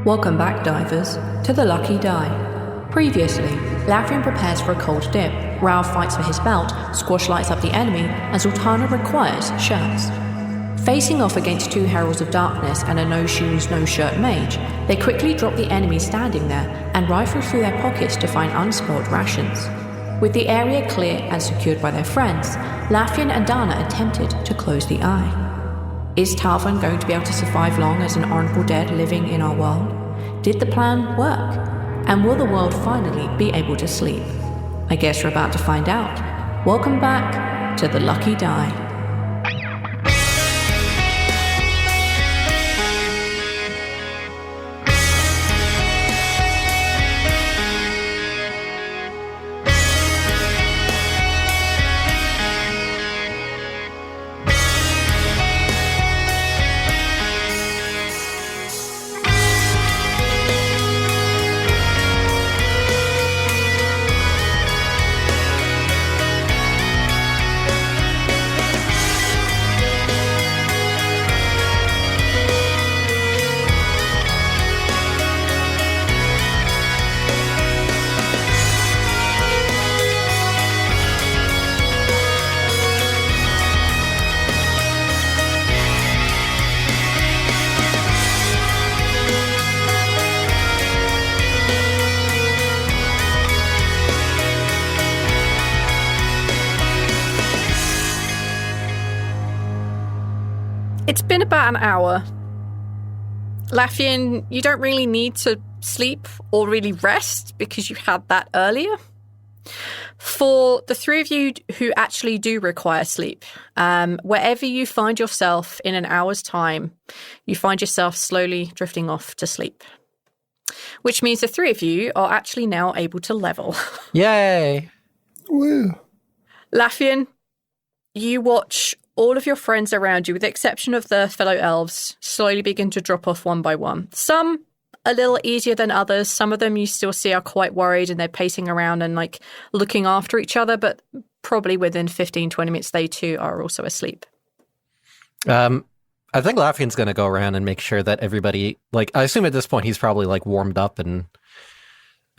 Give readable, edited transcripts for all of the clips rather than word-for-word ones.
Welcome back, divers, to the Lucky Die. Previously, Lafian prepares for a cold dip, Rhal fights for his belt, Squash lights up the enemy, and Zaltanna requires shirts. Facing off against two Heralds of Darkness and a no-shoes, no-shirt mage, they quickly drop the enemy standing there and rifle through their pockets to find unspoiled rations. With the area clear and secured by their friends, Lafian and Dana attempted to close the eye. Is Talvan going to be able to survive long as an honorable dead living in our world? Did the plan work? And will the world finally be able to sleep? I guess we're about to find out. Welcome back to the Lucky Die. It's been about an hour. Lafian, you don't really need to sleep or really rest because you had that earlier. For the three of you who actually do require sleep, wherever you find yourself in an hour's time, you find yourself slowly drifting off to sleep. Which means the three of you are actually now able to level. Yay! Woo. Lafian, you watch all of your friends around you, with the exception of the fellow elves, slowly begin to drop off one by one. Some a little easier than others. Some of them you still see are quite worried and they're pacing around and like looking after each other, but probably within 15, 20 minutes, they too are also asleep. I think Lafian's going to go around and make sure that everybody, like, I assume at this point he's probably like warmed up and...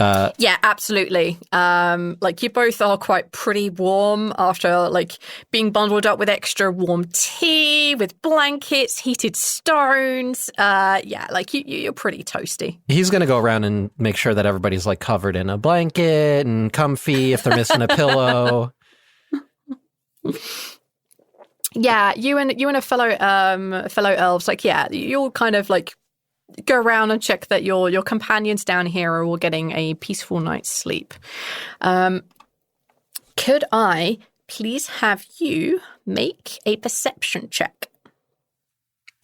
Yeah, absolutely. Like you both are quite pretty warm after like being bundled up with extra warm tea, with blankets, heated stones. Yeah, like you're pretty toasty. He's going to go around and make sure that everybody's like covered in a blanket and comfy if they're missing a pillow. Yeah, you and a fellow elves, like, yeah, you'll kind of like go around and check that your companions down here are all getting a peaceful night's sleep. Could I please have you make a perception check?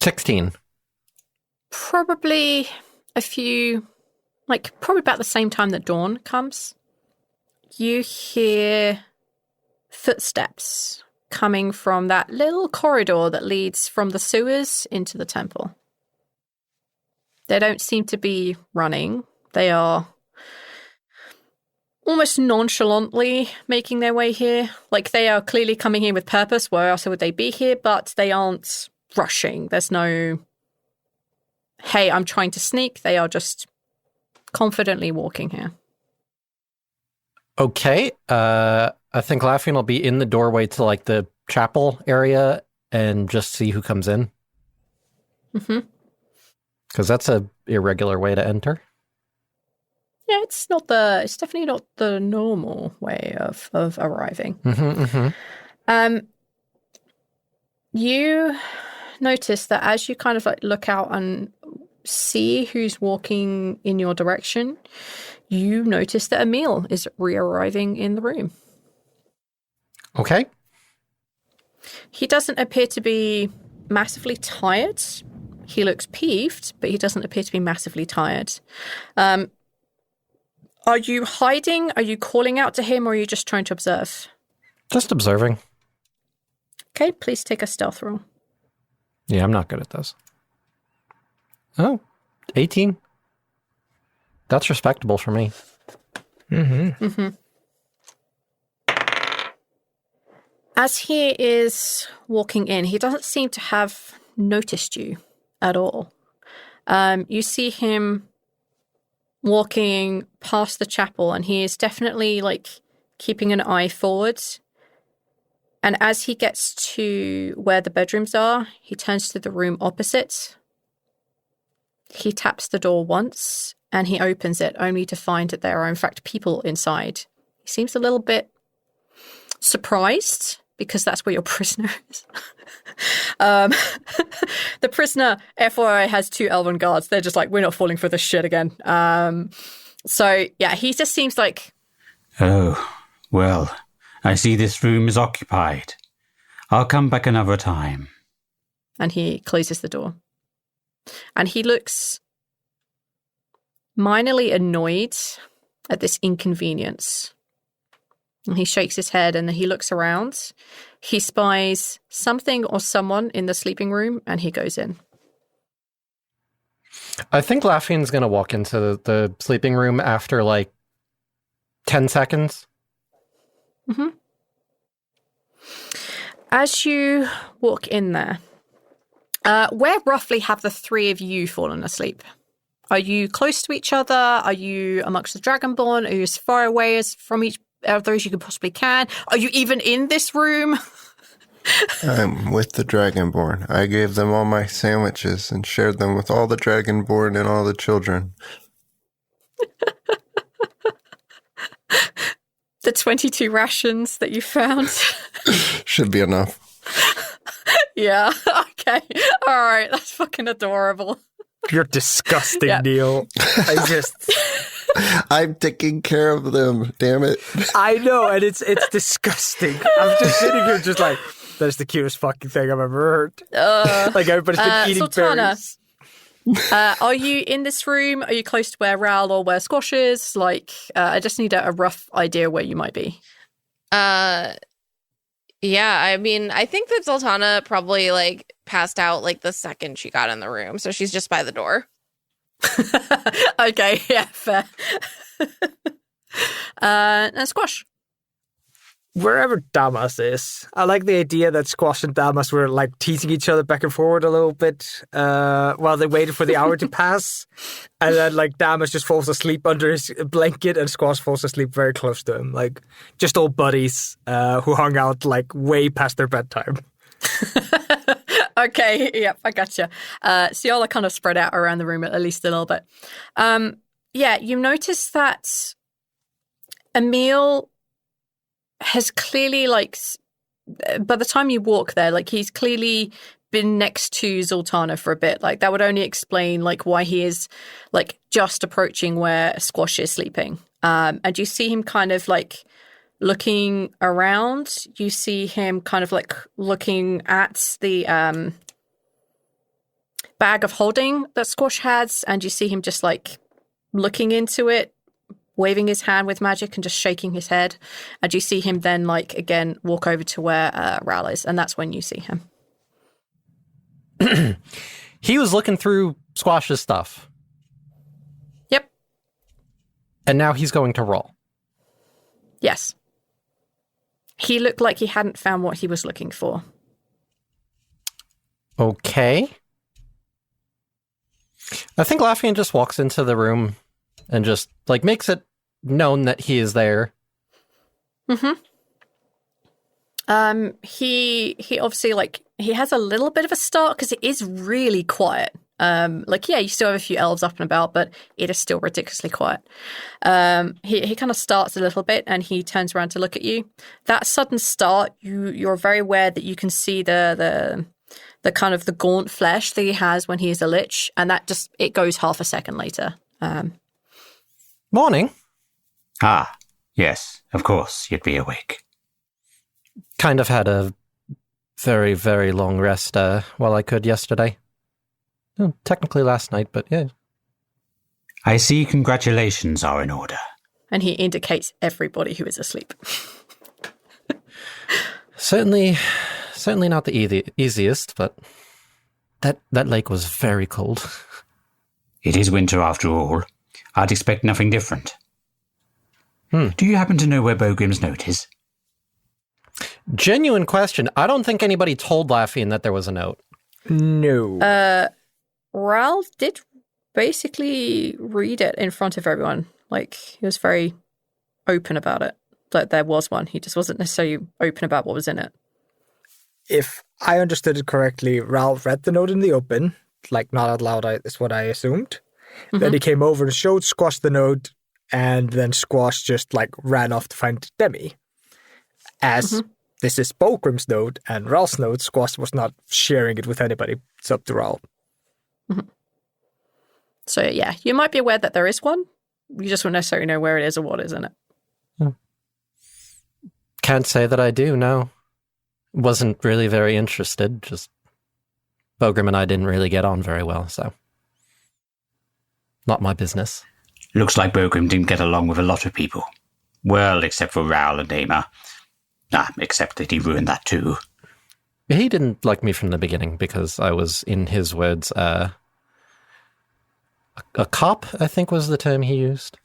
16. Probably probably about the same time that dawn comes. You hear footsteps coming from that little corridor that leads from the sewers into the temple. They don't seem to be running. They are almost nonchalantly making their way here. Like they are clearly coming here with purpose. Where else would they be here? But they aren't rushing. There's no, hey, I'm trying to sneak. They are just confidently walking here. Okay. I think Lafian will be in the doorway to like the chapel area and just see who comes in. Mm-hmm. Because that's a irregular way to enter. Yeah, it's definitely not the normal way of arriving. Mm-hmm, mm-hmm. You notice that as you kind of like look out and see who's walking in your direction, you notice that Emil is re-arriving in the room. Okay. He doesn't appear to be massively tired. He looks peeved, but he doesn't appear to be massively tired. Are you hiding? Are you calling out to him, or are you just trying to observe? Just observing. Okay, please take a stealth roll. Yeah, I'm not good at this. Oh, 18. That's respectable for me. Mm-hmm. Mm-hmm. As he is walking in, he doesn't seem to have noticed you at all. You see him walking past the chapel, and he is definitely like keeping an eye forward. And as he gets to where the bedrooms are, he turns to the room opposite. He taps the door once, and he opens it, only to find that there are, in fact, people inside. He seems a little bit surprised, because that's where your prisoner is. The prisoner, FYI, has 2 elven guards. They're just like, we're not falling for this shit again. So, yeah, he just seems like... Oh, well... I see this room is occupied. I'll come back another time. And he closes the door. And he looks minorly annoyed at this inconvenience. And he shakes his head and he looks around. He spies something or someone in the sleeping room, and he goes in. I think Lafian's going to walk into the sleeping room after, 10 seconds. Mm-hmm. As you walk in there, where roughly have the 3 of you fallen asleep? Are you close to each other? Are you amongst the Dragonborn? Are you as far away as from each other as you possibly can? Are you even in this room? I'm with the Dragonborn. I gave them all my sandwiches and shared them with all the Dragonborn and all the children. The 22 rations that you found. Should be enough. Yeah, okay. All right, that's fucking adorable. You're disgusting, Neil. I'm taking care of them, damn it. I know, and it's disgusting. I'm just sitting here just like, that's the cutest fucking thing I've ever heard. Like everybody's been eating Zaltanna, berries. Are you in this room? Are you close to where Rhal or where Squash is? I just need a rough idea where you might be. Yeah, I mean, I think that Zaltanna probably passed out the second she got in the room, so she's just by the door. Okay, yeah, fair. And Squash. Wherever Damas is, I like the idea that Squash and Damas were teasing each other back and forward a little bit while they waited for the hour to pass. And then Damas just falls asleep under his blanket and Squash falls asleep very close to him. Just old buddies who hung out way past their bedtime. Okay, yep, I gotcha. So y'all are kind of spread out around the room at least a little bit. Yeah, you notice that Emil has clearly, by the time you walk there, he's clearly been next to Zaltanna for a bit. That would only explain, why he is, just approaching where Squash is sleeping. And you see him kind of, looking around. You see him kind of, looking at the bag of holding that Squash has, and you see him just, looking into it, waving his hand with magic and just shaking his head. And you see him then, again, walk over to where Rhal is. And that's when you see him. He was looking through Squash's stuff. Yep. And now he's going to roll. Yes. He looked like he hadn't found what he was looking for. Okay. I think Lafian just walks into the room and just, makes it known that he is there. Mm-hmm. He obviously, he has a little bit of a start because it is really quiet. You still have a few elves up and about, but it is still ridiculously quiet. He kind of starts a little bit and he turns around to look at you. That sudden start, you're very aware that you can see the kind of the gaunt flesh that he has when he is a lich, and that it goes half a second later. Morning. Ah, yes, of course, you'd be awake. Kind of had a very, very long rest while I could yesterday. Well, technically last night, but yeah. I see congratulations are in order. And he indicates everybody who is asleep. Certainly not the easiest, but that lake was very cold. It is winter after all. I'd expect nothing different. Do you happen to know where Bogrim's note is? Genuine question. I don't think anybody told Lafian that there was a note. No. Rhal did basically read it in front of everyone. Like, he was very open about it, that there was one. He just wasn't necessarily open about what was in it. If I understood it correctly, Rhal read the note in the open, like not out loud is what I assumed. Then he came over and showed Squash the note, and then Squash just like ran off to find Demi. As this is Bogrim's note and Rhal's note, Squash was not sharing it with anybody. It's up to Rhal. So yeah, you might be aware that there is one. You just won't necessarily know where it is or what is in it. Can't say that I do, no. Wasn't really very interested, just Bogrim and I didn't really get on very well, so not my business. Looks like Bogrim didn't get along with a lot of people. Well, except for Rhal and Aemma. Except that he ruined that too. He didn't like me from the beginning because I was, in his words, a cop, I think was the term he used.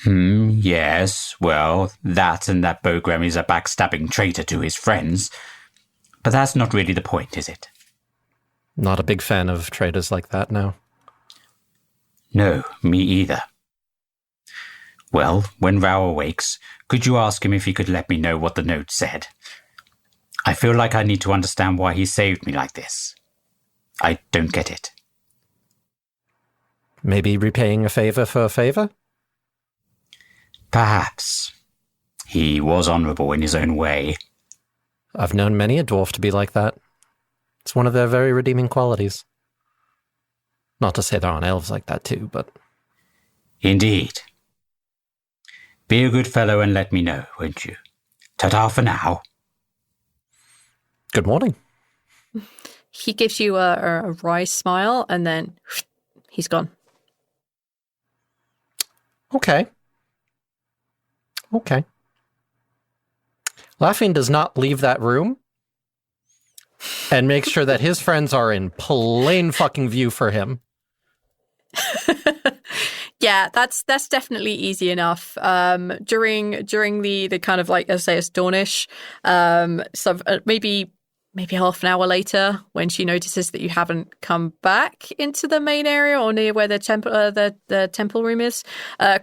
Yes. Well, that and that Bogrim is a backstabbing traitor to his friends. But that's not really the point, is it? Not a big fan of traitors like that, no. No, me either. Well, when Rhal awakes, could you ask him if he could let me know what the note said? I feel like I need to understand why he saved me like this. I don't get it. Maybe repaying a favor for a favor? Perhaps. He was honourable in his own way. I've known many a dwarf to be like that. It's one of their very redeeming qualities. Not to say there aren't elves like that too, but... Indeed. Be a good fellow and let me know, won't you? Ta-ta for now. Good morning. He gives you a wry smile, and then he's gone. Okay. Lafian does not leave that room and makes sure that his friends are in plain fucking view for him. Yeah, that's definitely easy enough. During the kind of like, as I say, it's dawnish. Maybe half an hour later, when she notices that you haven't come back into the main area or near where the temple room is,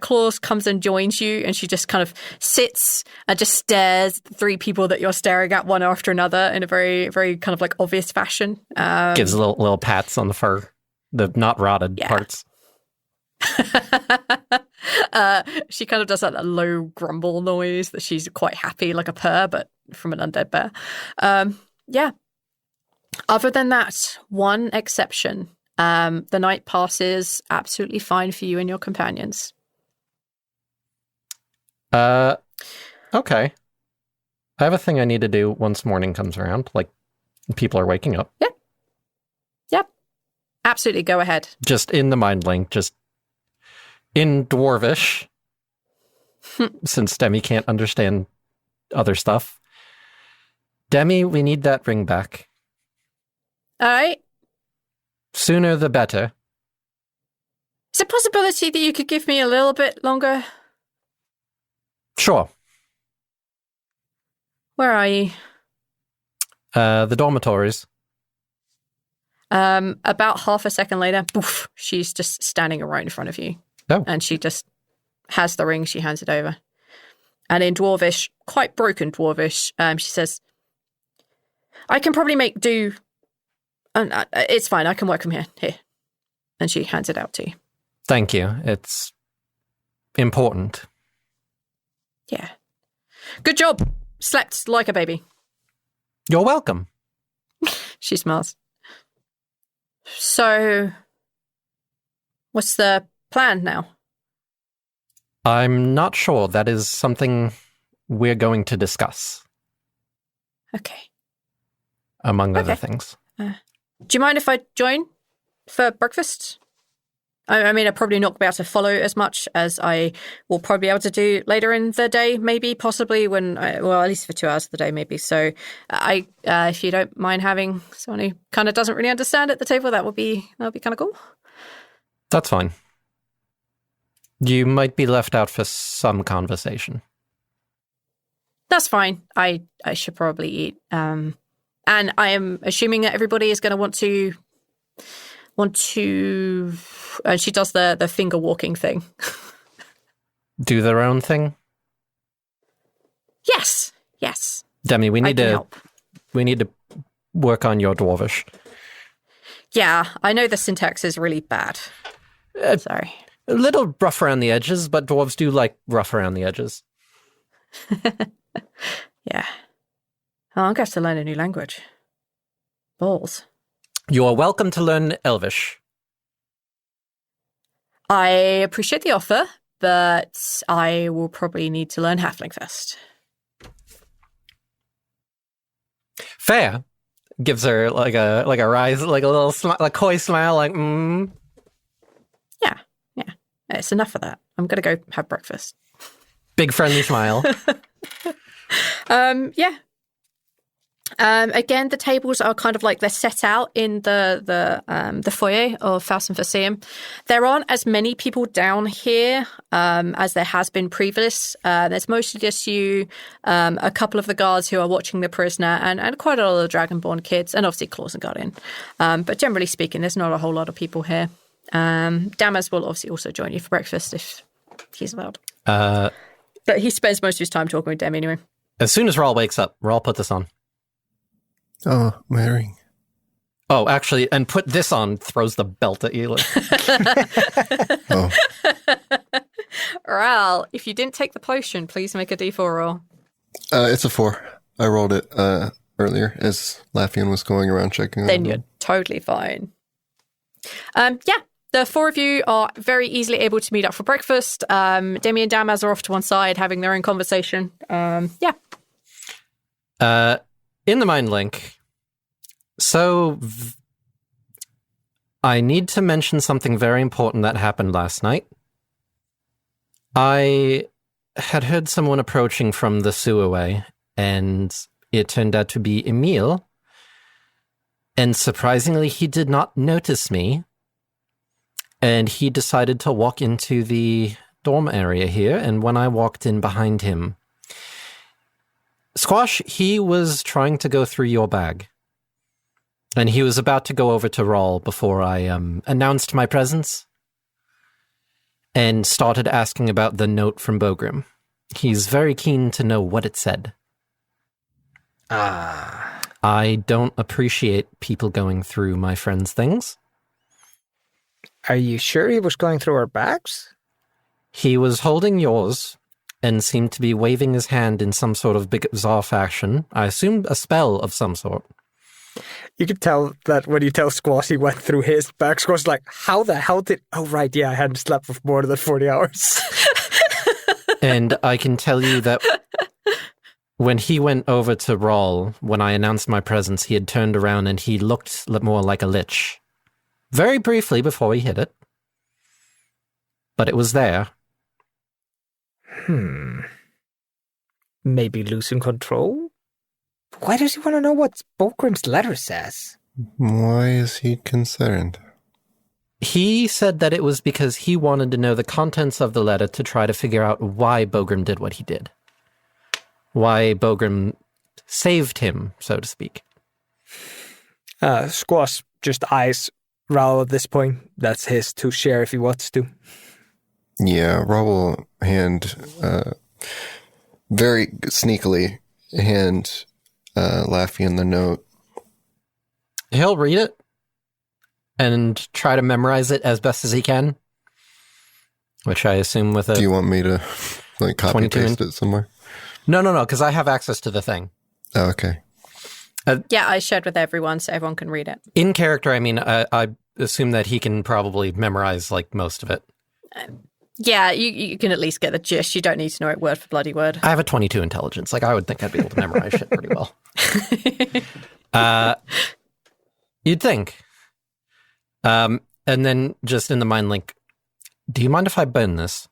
Claus comes and joins you, and she just kind of sits and just stares at the three people that you're staring at one after another in a very, very kind of like obvious fashion. Gives little pats on the fur, the not rotted parts. She kind of does that low grumble noise that she's quite happy, like a purr, but from an undead bear. Yeah. Other than that, one exception. The night passes absolutely fine for you and your companions. Okay. I have a thing I need to do once morning comes around, like people are waking up. Yeah. Yep. Absolutely, go ahead. Just in the mind link, just in Dwarvish, since Demi can't understand other stuff. Demi, we need that ring back. All right. Sooner the better. Is there a possibility that you could give me a little bit longer? Sure. Where are you? The dormitories. About half a second later, poof, she's just standing right in front of you. Oh. And she just has the ring, she hands it over. And in Dwarvish, quite broken Dwarvish, she says, I can probably make do. And it's fine, I can work from here. Here. And she hands it out to you. Thank you. It's important. Yeah. Good job. Slept like a baby. You're welcome. She smiles. So, what's the plan now? I'm not sure. That is something we're going to discuss. Okay. Among other things. Do you mind if I join for breakfast? I mean, I'll probably not be able to follow as much as I will probably be able to do later in the day, maybe, possibly, at least for 2 hours of the day, maybe. So if you don't mind having someone who kind of doesn't really understand at the table, that would be kind of cool. That's fine. You might be left out for some conversation. That's fine. I should probably eat. And I am assuming that everybody is going to want to And she does the finger walking thing. Do their own thing? Yes. Yes. Demi, we I need can to help. work on your dwarvish. Yeah, I know the syntax is really bad. Sorry. A little rough around the edges, but dwarves do like rough around the edges. Yeah. Oh, I'm going to have to learn a new language. Balls. You are welcome to learn Elvish. I appreciate the offer, but I will probably need to learn Halfling first. Fair. Gives her like a rise, like a little a coy smile, like Yeah. It's enough of that. I'm going to go have breakfast. big friendly smile. Yeah. Again, the tables are kind of like they're set out in the foyer of Faust and Faseum. There aren't as many people down here as there has been previous. There's mostly just you, a couple of the guards who are watching the prisoner, and quite a lot of the Dragonborn kids, and obviously Claws and Guardian. But generally speaking, there's not a whole lot of people here. Damas will obviously also join you for breakfast if he's allowed. But he spends most of his time talking with Demi anyway. As soon as Rhal wakes up, Rhal, put this on. Oh, my ring. Oh, actually, and put this on, throws the belt at you. Like, Oh, Rhal, if you didn't take the potion, please make a d4 roll. it's a 4. I rolled it earlier as Lafian was going around checking on Then them. you're totally fine. Yeah, the four of you are very easily able to meet up for breakfast. Demi and Damas are off to one side having their own conversation. Yeah. in the mind link, so I need to mention something very important that happened last night. I had heard someone approaching from the sewerway, and it turned out to be Emil. And surprisingly, he did not notice me. And he decided to walk into the dorm area here. And when I walked in behind him, Squash, he was trying to go through your bag. And he was about to go over to Rhal before I announced my presence. And started asking about the note from Bogrim. He's very keen to know what it said. I don't appreciate people going through my friends' things. Are you sure he was going through our bags? He was holding yours and seemed to be waving his hand in some sort of bizarre fashion. I assumed a spell of some sort. You could tell that when you tell Squash he went through his bag, Squash's like, how the hell did... Oh, right, yeah, I hadn't slept for more than 40 hours. And I can tell you that when he went over to Rhal, when I announced my presence, he had turned around and he looked more like a lich. Very briefly before he hit it. But it was there. Maybe losing control? Why does he want to know what Bogrim's letter says? Why is he concerned? He said that it was because he wanted to know the contents of the letter to try to figure out why Bogrim did what he did. Why Bogrim saved him, so to speak. Squash just eyes Rhal at this point. That's his to share if he wants to. Yeah, Rhal will very sneakily hand Lafian the note. He'll read it and try to memorize it as best as he can, which I assume with a... Do you want me to copy 22 paste it somewhere? No, because I have access to the thing. Oh, okay. Yeah, I shared with everyone so everyone can read it. In character, I mean, I assume that he can probably memorize most of it. Yeah, you can at least get the gist. You don't need to know it word for bloody word. I have a 22 intelligence. I would think I'd be able to memorize shit pretty well. You'd think. And then just in the mind link, do you mind if I burn this?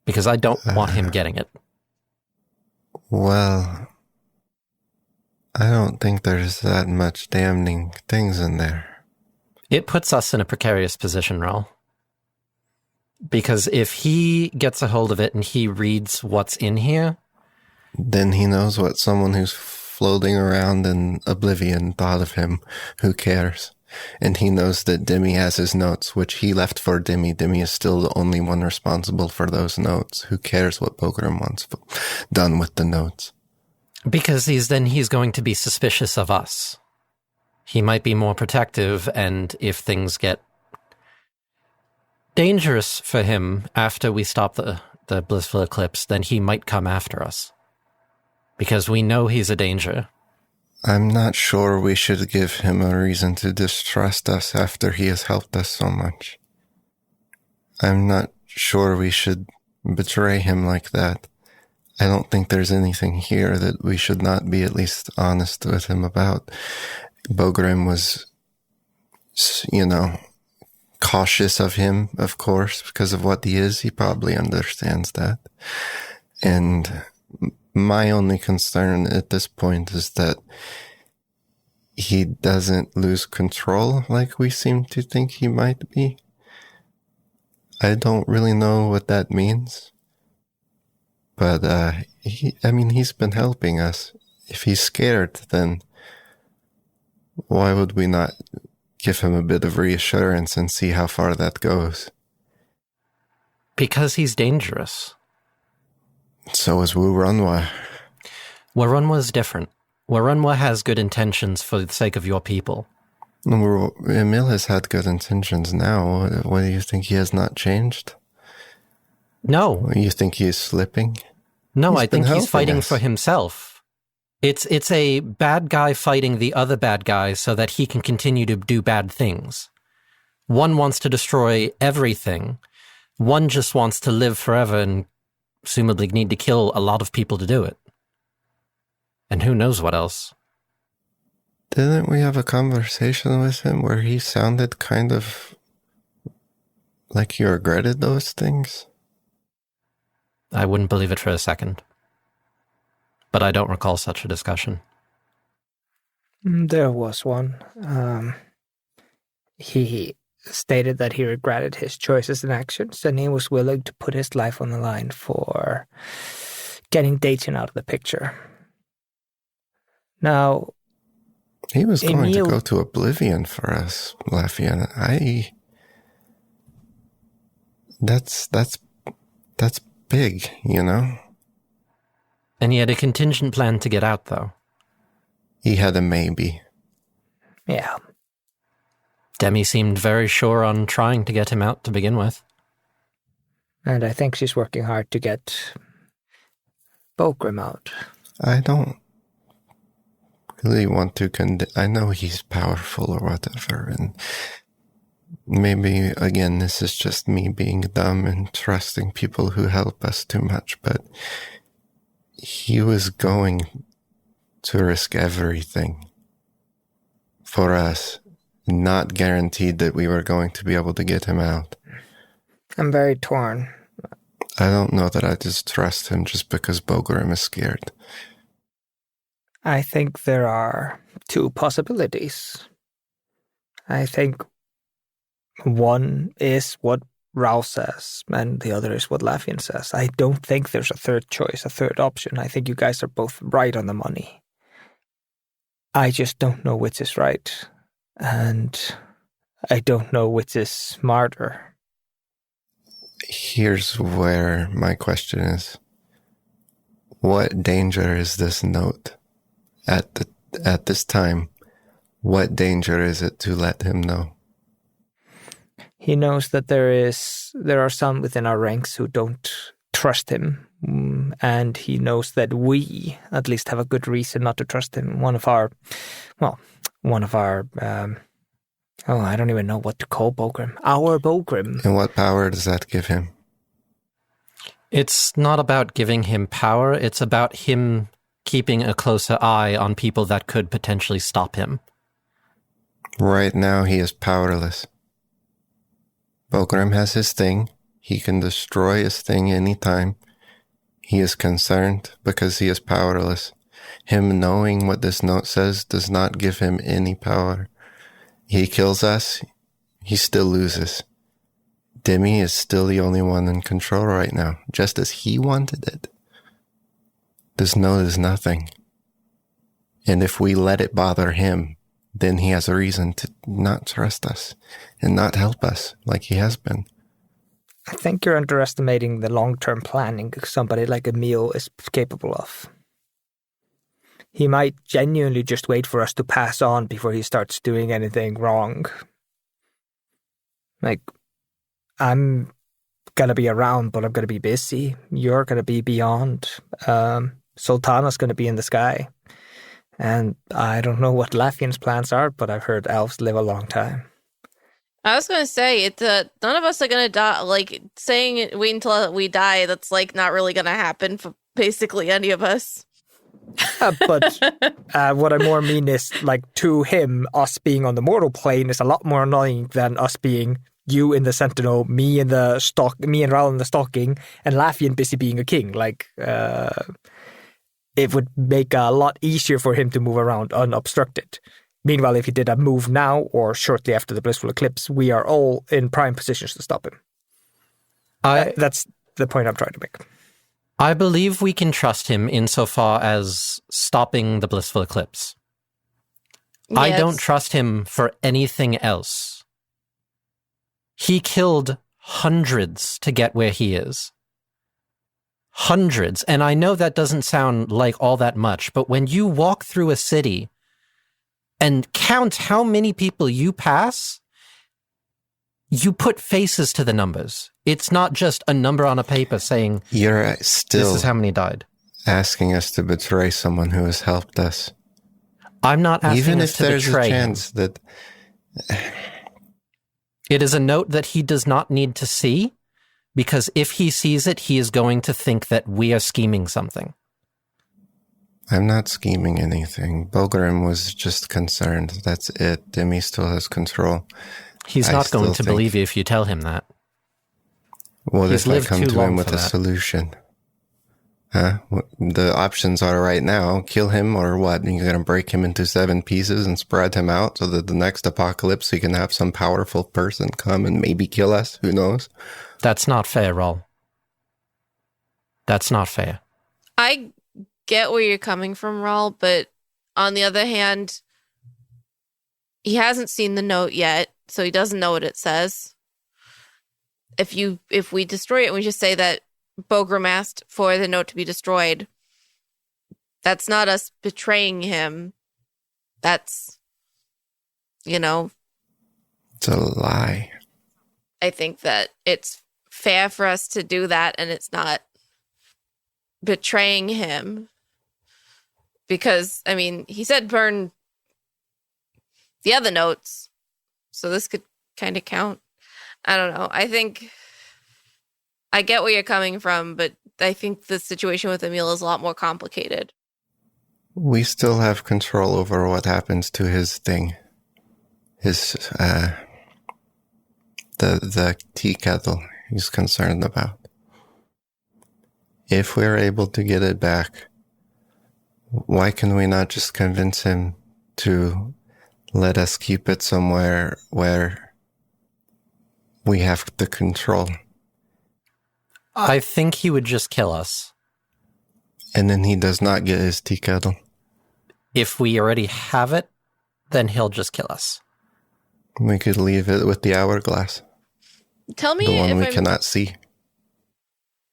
Because I don't want him getting it. Well, I don't think there's that much damning things in there. It puts us in a precarious position, Rhal. Because if he gets a hold of it and he reads what's in here... Then he knows what someone who's floating around in oblivion thought of him. Who cares? And he knows that Demi has his notes, which he left for Demi. Demi is still the only one responsible for those notes. Who cares what Bogrim wants done with the notes? Because he's going to be suspicious of us. He might be more protective, and if things get dangerous for him after we stop the blissful eclipse, then he might come after us. Because we know he's a danger. I'm not sure we should give him a reason to distrust us after he has helped us so much. I'm not sure we should betray him like that. I don't think there's anything here that we should not be at least honest with him about. Bogrim was, cautious of him, of course, because of what he is. He probably understands that. And my only concern at this point is that he doesn't lose control like we seem to think he might be. I don't really know what that means. But, he's been helping us. If he's scared, then why would we not give him a bit of reassurance and see how far that goes? Because he's dangerous. So is Wu Runwa. Warunwa's different. Warunwa has good intentions for the sake of your people. Emil has had good intentions now. What do you think, he has not changed? No. You think he is slipping? No, I think he's fighting us for himself. It's a bad guy fighting the other bad guy so that he can continue to do bad things. One wants to destroy everything. One just wants to live forever and presumably need to kill a lot of people to do it. And who knows what else. Didn't we have a conversation with him where he sounded kind of like he regretted those things? I wouldn't believe it for a second. But I don't recall such a discussion. There was one. He stated that he regretted his choices and actions, and he was willing to put his life on the line for getting Dayton out of the picture. Now, he was going to go to oblivion for us, Lafian. That's big, And he had a contingent plan to get out, though. He had a maybe. Yeah. Demi seemed very sure on trying to get him out to begin with. And I think she's working hard to get Bogrim out. I don't really want to I know he's powerful or whatever, and maybe, again, this is just me being dumb and trusting people who help us too much, but he was going to risk everything for us, not guaranteed that we were going to be able to get him out. I'm very torn. I don't know that I just trust him just because Bogrim is scared. I think there are two possibilities. I think one is what Rhal says, and the other is what Lafian says. I don't think there's a third choice, a third option. I think you guys are both right on the money. I just don't know which is right, and I don't know which is smarter. Here's where my question is. What danger is this note? At this time, what danger is it to let him know? He knows that there are some within our ranks who don't trust him, and he knows that we at least have a good reason not to trust him. One of our, I don't even know what to call Bogrim. Our Bogrim. And what power does that give him? It's not about giving him power, it's about him keeping a closer eye on people that could potentially stop him. Right now, he is powerless. Bogrim has his thing. He can destroy his thing anytime. He is concerned because he is powerless. Him knowing what this note says does not give him any power. He kills us, he still loses. Demi is still the only one in control right now, just as he wanted it. This note is nothing. And if we let it bother him, then he has a reason to not trust us and not help us like he has been. I think you're underestimating the long-term planning somebody like Emil is capable of. He might genuinely just wait for us to pass on before he starts doing anything wrong. Like, I'm gonna be around, but I'm gonna be busy. You're gonna be beyond. Zaltanna's gonna be in the sky. And I don't know what Lafian's plans are, but I've heard elves live a long time. I was gonna say none of us are gonna die. Like saying wait until we die, that's like not really gonna happen for basically any of us. But what I more mean is, like, to him, us being on the mortal plane is a lot more annoying than us being you in the Sentinel, me and Rhal in the stalking, and Lafian busy being a king. Like, it would make a lot easier for him to move around unobstructed. Meanwhile, if he did a move now or shortly after the blissful eclipse, we are all in prime positions to stop him. That's the point I'm trying to make. I believe we can trust him insofar as stopping the blissful eclipse. Yes. I don't trust him for anything else. He killed hundreds to get where he is. Hundreds. And I know that doesn't sound like all that much, but when you walk through a city and count how many people you pass, you put faces to the numbers. It's not just a number on a paper saying, You're still this is how many died. asking us to betray someone who has helped us. I'm not asking Even us if to there's betray a chance him. that... It is a note that he does not need to see, because if he sees it, he is going to think that we are scheming something. I'm not scheming anything. Bulgarim was just concerned. That's it. Demi still has control. He's not going to believe you if you tell him that. What He's if I lived come too to long him with for a that. solution? Huh? The options are right now, kill him or what? You're going to break him into 7 pieces and spread him out so that the next apocalypse he can have some powerful person come and maybe kill us? Who knows? That's not fair, Rhal. That's not fair. I get where you're coming from, Rhal, but on the other hand, he hasn't seen the note yet, so he doesn't know what it says. If we destroy it, we just say that Bogram asked for the note to be destroyed. That's not us betraying him. That's, It's a lie. I think that it's fair for us to do that, and it's not betraying him. Because, he said burn the other notes, so this could kind of count. I don't know. I think I get where you're coming from, but I think the situation with Emil is a lot more complicated. We still have control over what happens to his thing. His, the tea kettle he's concerned about. If we're able to get it back, why can we not just convince him to let us keep it somewhere where we have the control? I think he would just kill us. And then he does not get his tea kettle. If we already have it, then he'll just kill us. We could leave it with the hourglass. Tell me The one if we I'm cannot see.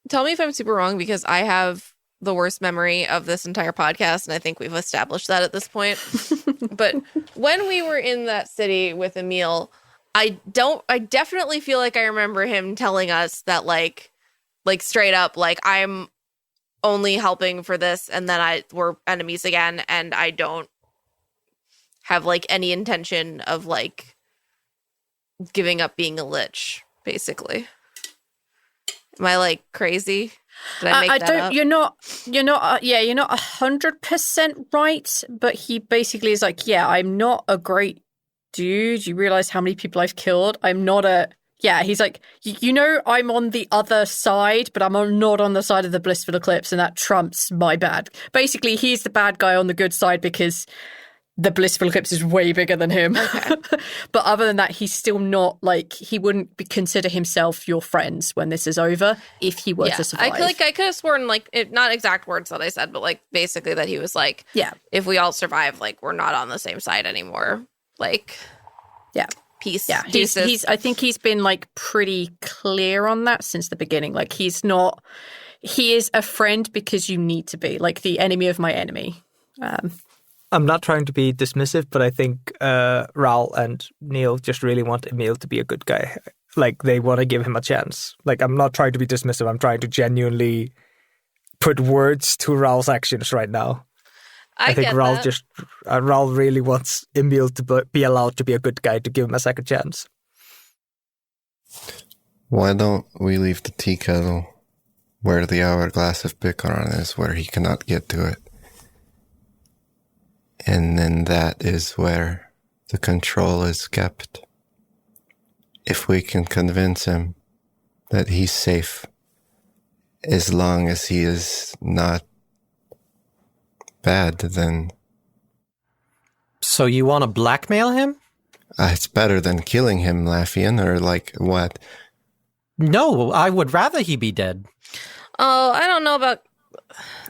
Tell me if I'm super wrong, because I have the worst memory of this entire podcast, and I think we've established that at this point. But when we were in that city with Emil, I definitely feel like I remember him telling us that like straight up, like, I'm only helping for this, and then we're enemies again, and I don't have like any intention of like giving up being a lich, basically. Am I like crazy? Did I make that up? You're not 100% right, but he basically is like, yeah, I'm not a great dude. You realize how many people I've killed? I'm not he's like, I'm on the other side, but I'm not on the side of the blissful eclipse, and that trumps my bad. Basically, he's the bad guy on the good side because the blissful eclipse is way bigger than him. Okay. But other than that, he's still not like, he wouldn't consider himself your friends when this is over if he were to survive. I could have sworn, like, not exact words that I said, but like basically that he was like, Yeah. if we all survive, like, we're not on the same side anymore. Like, Yeah. peace. Yeah. Deuces. I think he's been like pretty clear on that since the beginning. Like, he is a friend because you need to be, like, the enemy of my enemy. I'm not trying to be dismissive, but I think Rhal and Neil just really want Emil to be a good guy. Like, they want to give him a chance. Like, I'm not trying to be dismissive. I'm trying to genuinely put words to Rhal's actions right now. I think get Rhal that. Rhal really wants Emil to be allowed to be a good guy, to give him a second chance. Why don't we leave the tea kettle where the hourglass of Bikaron is, where he cannot get to it? And then that is where the control is kept. If we can convince him that he's safe, as long as he is not bad, then So you want to blackmail him? it's better than killing him, Lafian, or like what? No, I would rather he be dead. Oh, I don't know about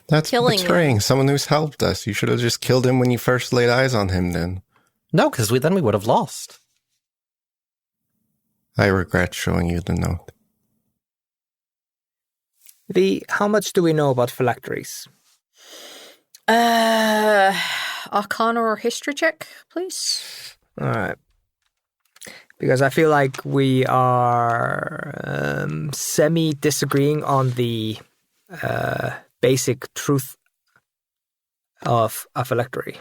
That's killing betraying someone who's helped us. You should have just killed him when you first laid eyes on him then. No, because then we would have lost. I regret showing you the note. How much do we know about phylacteries? Arcana or history check, please. All right. Because I feel like we are semi-disagreeing on the basic truth of a phylactery.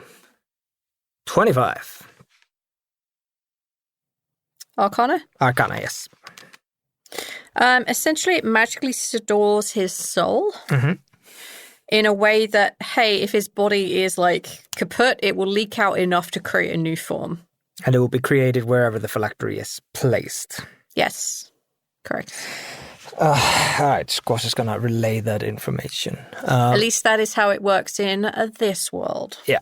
25. Arcana? Arcana, yes. Essentially, it magically stores his soul Mhm. in a way that, hey, if his body is like kaput, it will leak out enough to create a new form. And it will be created wherever the phylactery is placed. Yes, correct. All right, Squash is going to relay that information. At least that is how it works in this world. Yeah.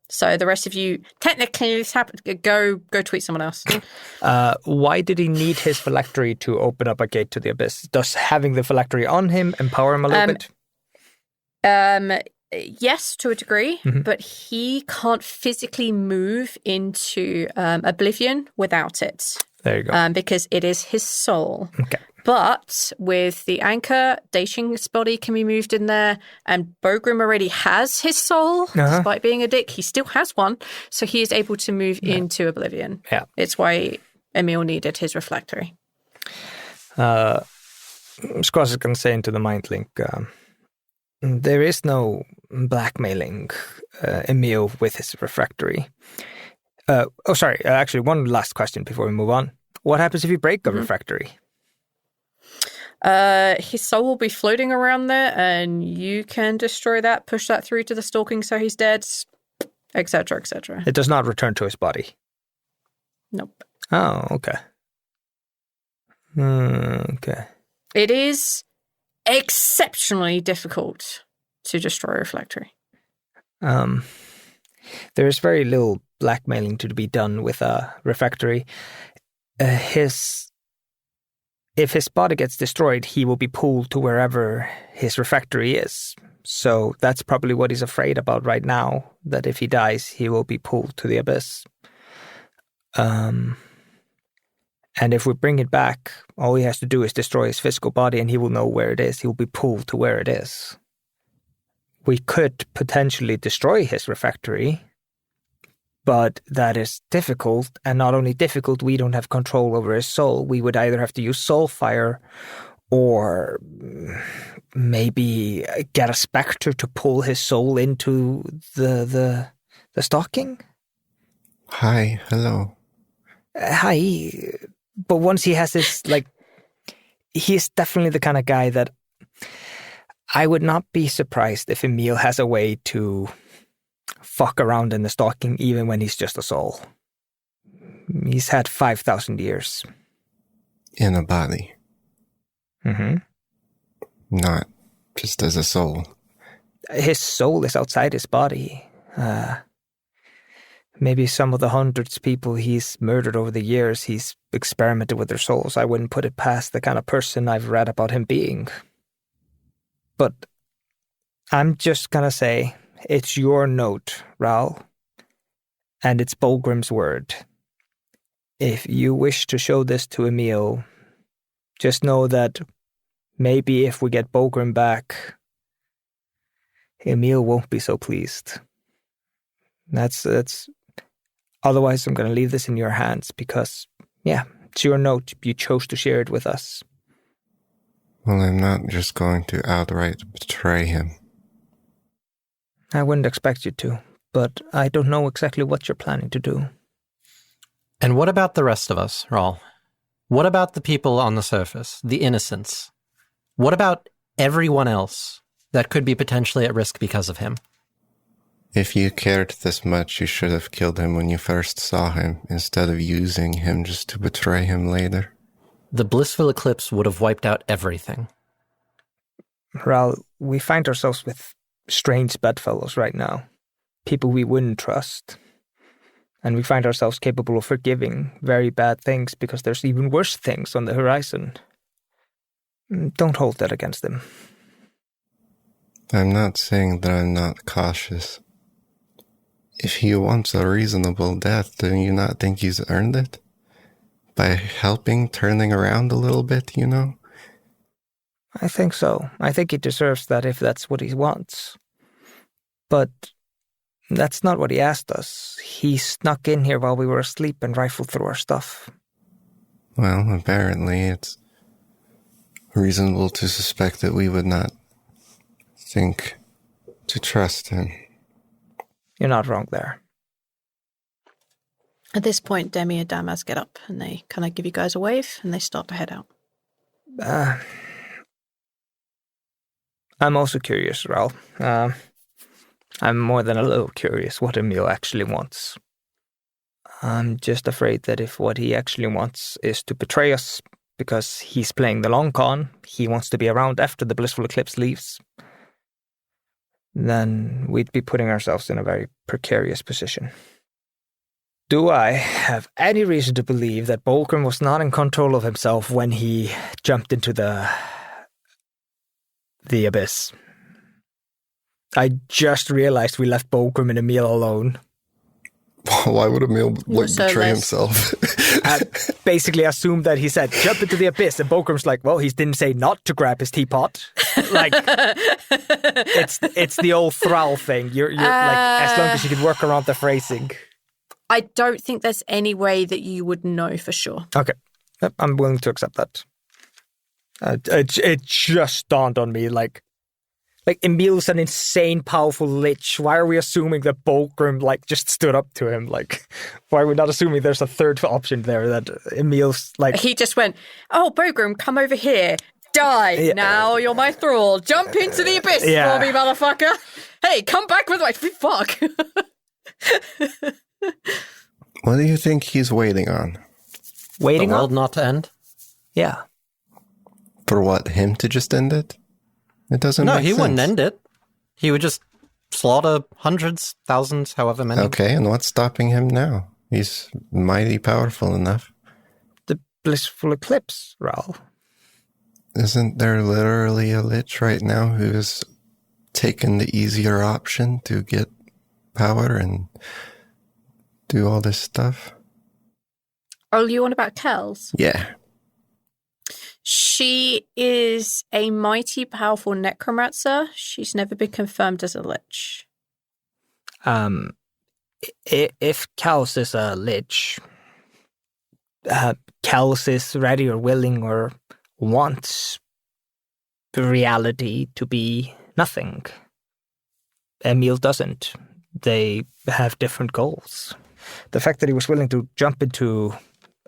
So the rest of you, technically, this happened. Go tweet someone else. Why did he need his phylactery to open up a gate to the abyss? Does having the phylactery on him empower him a little bit? Yes, to a degree, but he can't physically move into oblivion without it. There you go. Because it is his soul. Okay. But with the anchor, Daishing's body can be moved in there, and Bogrim already has his soul, despite being a dick. He still has one, so he is able to move into oblivion. Yeah. It's why Emil needed his reflectory. Squash is going to say into the mind link, there is no blackmailing Emil with his refractory. Actually, one last question before we move on. What happens if you break a refractory? His soul will be floating around there, and you can destroy that, push that through to the stalking so he's dead, etc., etc. It does not return to his body. Nope. Oh, okay. Okay. It is exceptionally difficult to destroy a reflectory. There is very little blackmailing to be done with a refractory. If his body gets destroyed, he will be pulled to wherever his refractory is. So that's probably what he's afraid about right now, that if he dies, he will be pulled to the abyss. And if we bring it back, all he has to do is destroy his physical body and he will know where it is. He will be pulled to where it is. We could potentially destroy his refractory, but that is difficult, and not only difficult, we don't have control over his soul. We would either have to use soul fire or maybe get a specter to pull his soul into the stalking. Hi, hello. Hi. But once he has this, he's definitely the kind of guy that I would not be surprised if Emil has a way to fuck around in the stalking even when he's just a soul. He's had 5,000 years. In a body. Mm-hmm. Not just as a soul. His soul is outside his body. Maybe some of the hundreds of people he's murdered over the years, he's experimented with their souls. I wouldn't put it past the kind of person I've read about him being. But I'm just gonna say, it's your note, Rhal. And it's Bulgrim's word. If you wish to show this to Emil, just know that maybe if we get Bulgrim back, Emil won't be so pleased. That's. Otherwise, I'm going to leave this in your hands because, it's your note. You chose to share it with us. Well, I'm not just going to outright betray him. I wouldn't expect you to, but I don't know exactly what you're planning to do. And what about the rest of us, Rhal? What about the people on the surface, the innocents? What about everyone else that could be potentially at risk because of him? If you cared this much, you should have killed him when you first saw him, instead of using him just to betray him later. The blissful eclipse would have wiped out everything. Rhal, we find ourselves with strange bedfellows right now. People we wouldn't trust. And we find ourselves capable of forgiving very bad things because there's even worse things on the horizon. Don't hold that against them. I'm not saying that I'm not cautious. If he wants a reasonable death, do you not think he's earned it? By helping, turning around a little bit, you know? I think so. I think he deserves that if that's what he wants. But that's not what he asked us. He snuck in here while we were asleep and rifled through our stuff. Well, apparently it's reasonable to suspect that we would not think to trust him. You're not wrong there. At this point, Demi and Damas get up and they kind of give you guys a wave and they start to head out. I'm also curious, Rhal. I'm more than a little curious what Emil actually wants. I'm just afraid that if what he actually wants is to betray us because he's playing the long con, he wants to be around after the blissful eclipse leaves, then we'd be putting ourselves in a very precarious position. Do I have any reason to believe that Bulgrim was not in control of himself when he jumped into the abyss? I just realized we left Bulgrim and Emil alone. Why would Emil betray himself? I basically assumed that he said, jump into the abyss, and Bulgrim's like, well, he didn't say not to grab his teapot. Like, it's the old Thrall thing. You're like, as long as you can work around the phrasing. I don't think there's any way that you would know for sure. Okay. I'm willing to accept that. It just dawned on me, like Emil's an insane, powerful lich. Why are we assuming that Bulgrim, just stood up to him? Like, why are we not assuming there's a third option there that Emil's, He just went, oh, Bulgrim, come over here. Die. Yeah. Now you're my thrall. Jump into the abyss for me, motherfucker. Hey, come back with my... Fuck. What do you think he's waiting on? Waiting the world on? Not to end? Yeah. For what, him to just end it? It doesn't make sense. No, he wouldn't end it. He would just slaughter hundreds, thousands, however many. Okay, and what's stopping him now? He's mighty powerful enough. The blissful eclipse, Rhal. Isn't there literally a lich right now who has taken the easier option to get power and do all this stuff? Oh, you on about Kells? Yeah. She is a mighty powerful necromancer. She's never been confirmed as a lich. If Kels is a lich, Kels is ready or willing or wants reality to be nothing. Emil doesn't. They have different goals. The fact that he was willing to jump into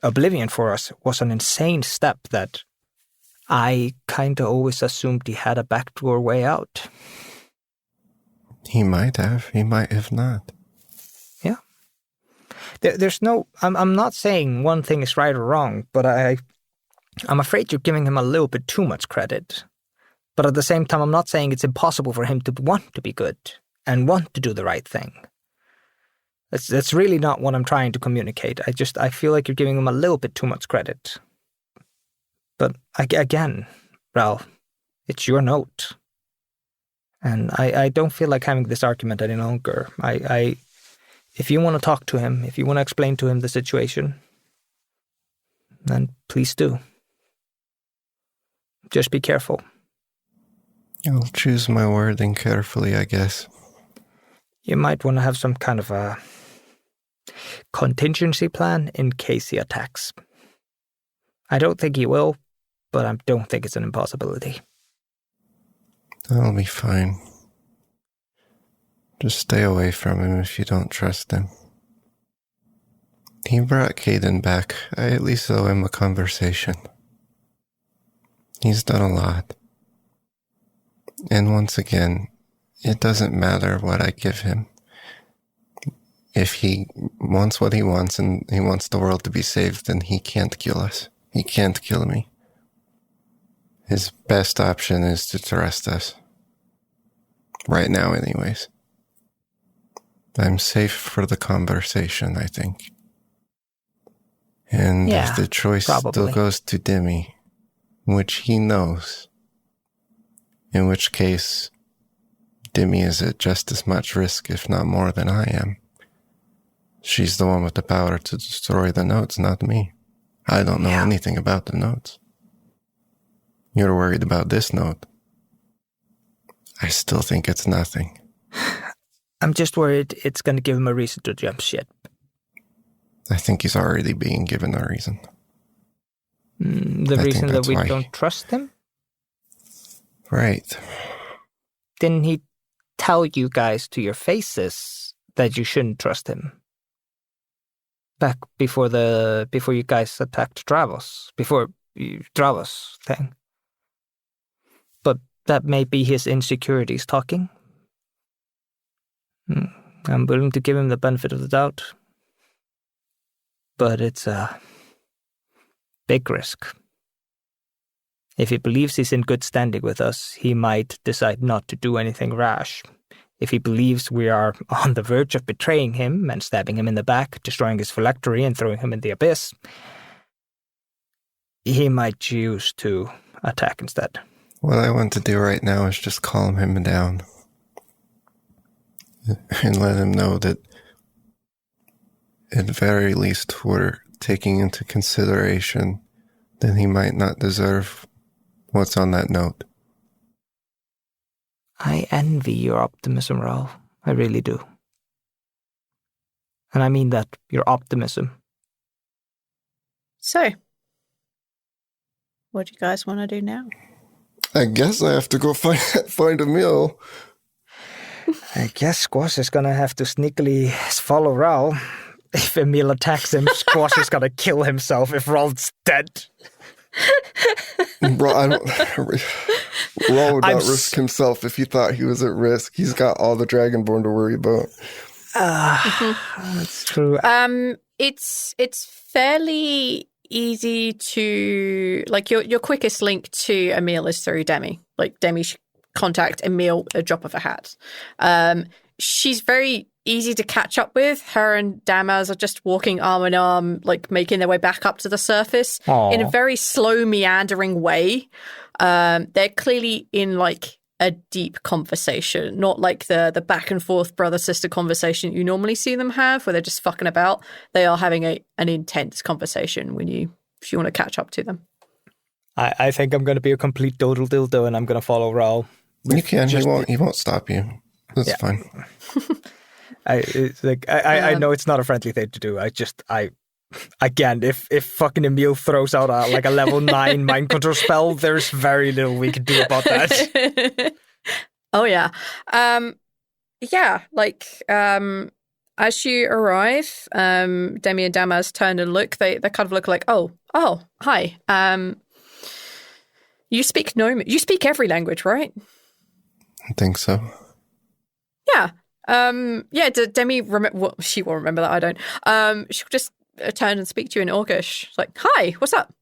oblivion for us was an insane step that I kind of always assumed he had a backdoor way out. He might have. He might have not. Yeah. There's no... I'm not saying one thing is right or wrong, but I'm afraid you're giving him a little bit too much credit. But at the same time, I'm not saying it's impossible for him to want to be good and want to do the right thing. That's really not what I'm trying to communicate. I feel like you're giving him a little bit too much credit. But again, Rhal, it's your note. And I don't feel like having this argument any longer. If you want to talk to him, if you want to explain to him the situation, then please do. Just be careful. I'll choose my wording carefully, I guess. You might want to have some kind of a contingency plan in case he attacks. I don't think he will, but I don't think it's an impossibility. That'll be fine. Just stay away from him if you don't trust him. He brought Caden back. I at least owe him a conversation. He's done a lot. And once again, it doesn't matter what I give him. If he wants what he wants and he wants the world to be saved, then he can't kill us. He can't kill me. His best option is to trust us. Right now, anyways. I'm safe for the conversation, I think. And Yeah, if the choice probably still goes to Demi, which he knows, in which case Demi is at just as much risk, if not more, than I am. She's the one with the power to destroy the notes, not me. I don't know anything about the notes. You're worried about this note. I still think it's nothing. I'm just worried it's going to give him a reason to jump ship. I think he's already being given a reason. The reason that we don't trust him? Right. Didn't he tell you guys to your faces that you shouldn't trust him? Back before you guys attacked Dravos, before Dravos thing. But that may be his insecurities talking. I'm willing to give him the benefit of the doubt. But it's a big risk. If he believes he's in good standing with us, he might decide not to do anything rash. If he believes we are on the verge of betraying him and stabbing him in the back, destroying his phylactery and throwing him in the abyss, he might choose to attack instead. What I want to do right now is just calm him down. And let him know that at very least we're taking into consideration that he might not deserve what's on that note. I envy your optimism, Rhal. I really do. And I mean that, your optimism. So, what do you guys want to do now? I guess I have to go find a meal. I guess Squash is gonna have to sneakily follow Rhal. If Emil attacks him, Squash is gonna kill himself if Rhal's dead. Rhal would not risk himself if he thought he was at risk. He's got all the Dragonborn to worry about. That's true. It's fairly easy to, like, your quickest link to Emil is through Demi. Like, Demi should contact Emil at a drop of a hat. She's very easy to catch up with. Her and Damaz are just walking arm in arm, like making their way back up to the surface in a very slow, meandering way. They're clearly in like a deep conversation, not like the back and forth brother-sister conversation you normally see them have, where they're just fucking about. They are having an intense conversation if you want to catch up to them. I think I'm going to be a complete doodle dildo and I'm going to follow Rhal. You can. He won't stop you. That's fine. I know it's not a friendly thing to do. Again, if fucking Emil throws out a level 9 mind control spell, there's very little we can do about that. Oh yeah. As you arrive, Demi and Damaz turn and look. They kind of look like, oh, hi. You speak every language, right? I think so. Yeah. Demi, she will remember that, I don't. She'll just turn and speak to you in Orcish. It's like, hi, what's up?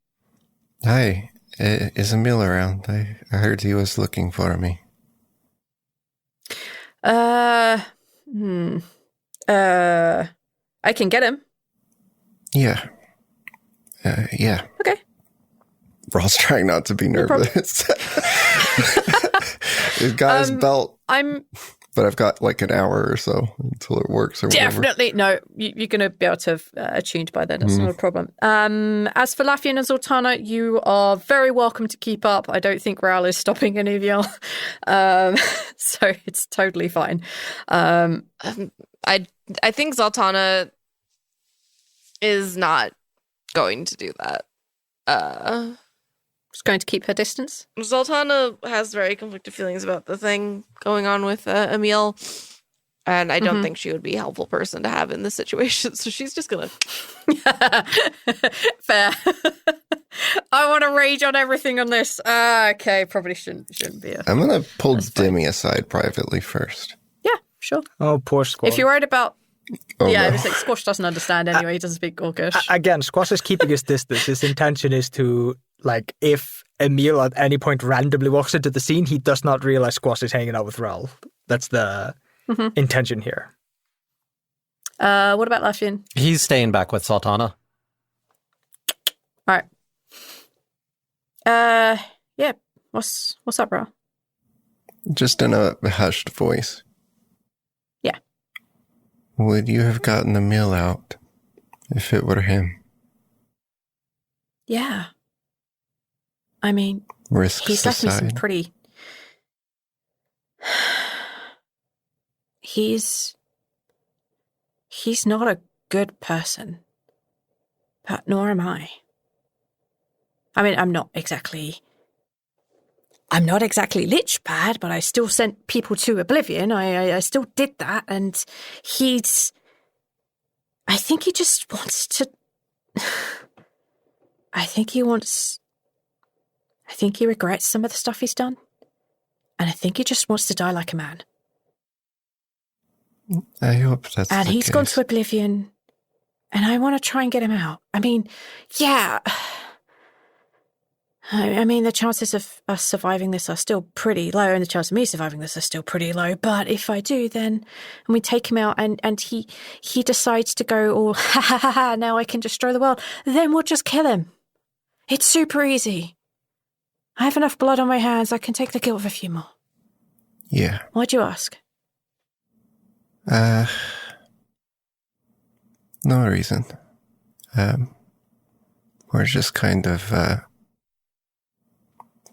Hi, is Emil around? I heard he was looking for me. I can get him. Yeah. Yeah. Okay. Rhal's trying not to be nervous. He's got his belt. But I've got like an hour or so until it works or whatever. Definitely. No, you're going to be able to have attuned by then. That's not a problem. As for Lafian and Zaltanna, you are very welcome to keep up. I don't think Rhal is stopping any of y'all. So it's totally fine. I think Zaltanna is not going to do that. Just going to keep her distance. Zaltanna has very conflicted feelings about the thing going on with Emil, and I don't think she would be a helpful person to have in this situation, so she's just gonna... Fair. I want to rage on everything on this. Okay, probably shouldn't be. I'm going to pull Demi aside privately first. Yeah, sure. Oh, poor Squash. If you're worried about... Oh, yeah, no. it was like Squash doesn't understand anyway. He doesn't speak Orcish. Again, Squash is keeping his distance. His intention is to, like, if Emil at any point randomly walks into the scene, he does not realize Squash is hanging out with Rhal. That's the intention here. What about Lafian? He's staying back with Zaltanna. All right. Yeah. What's up, Rhal? Just in a hushed voice. Yeah. Would you have gotten the meal out if it were him? Yeah. I mean, Risks he's left me some aside. pretty... He's not a good person. But nor am I. I mean, I'm not exactly lich bad, but I still sent people to oblivion. I still did that, and I think he just wants to... I think he regrets some of the stuff he's done. And I think he just wants to die like a man. I hope that's And the he's case. gone to oblivion, and I want to try and get him out. I mean, yeah. I mean, the chances of us surviving this are still pretty low, and the chances of me surviving this are still pretty low. But if I do, then, and we take him out, and he decides to go, oh, ha ha ha ha, now I can destroy the world, then we'll just kill him. It's super easy. I have enough blood on my hands, I can take the guilt of a few more. Yeah. Why'd you ask? No reason. We're just kind of,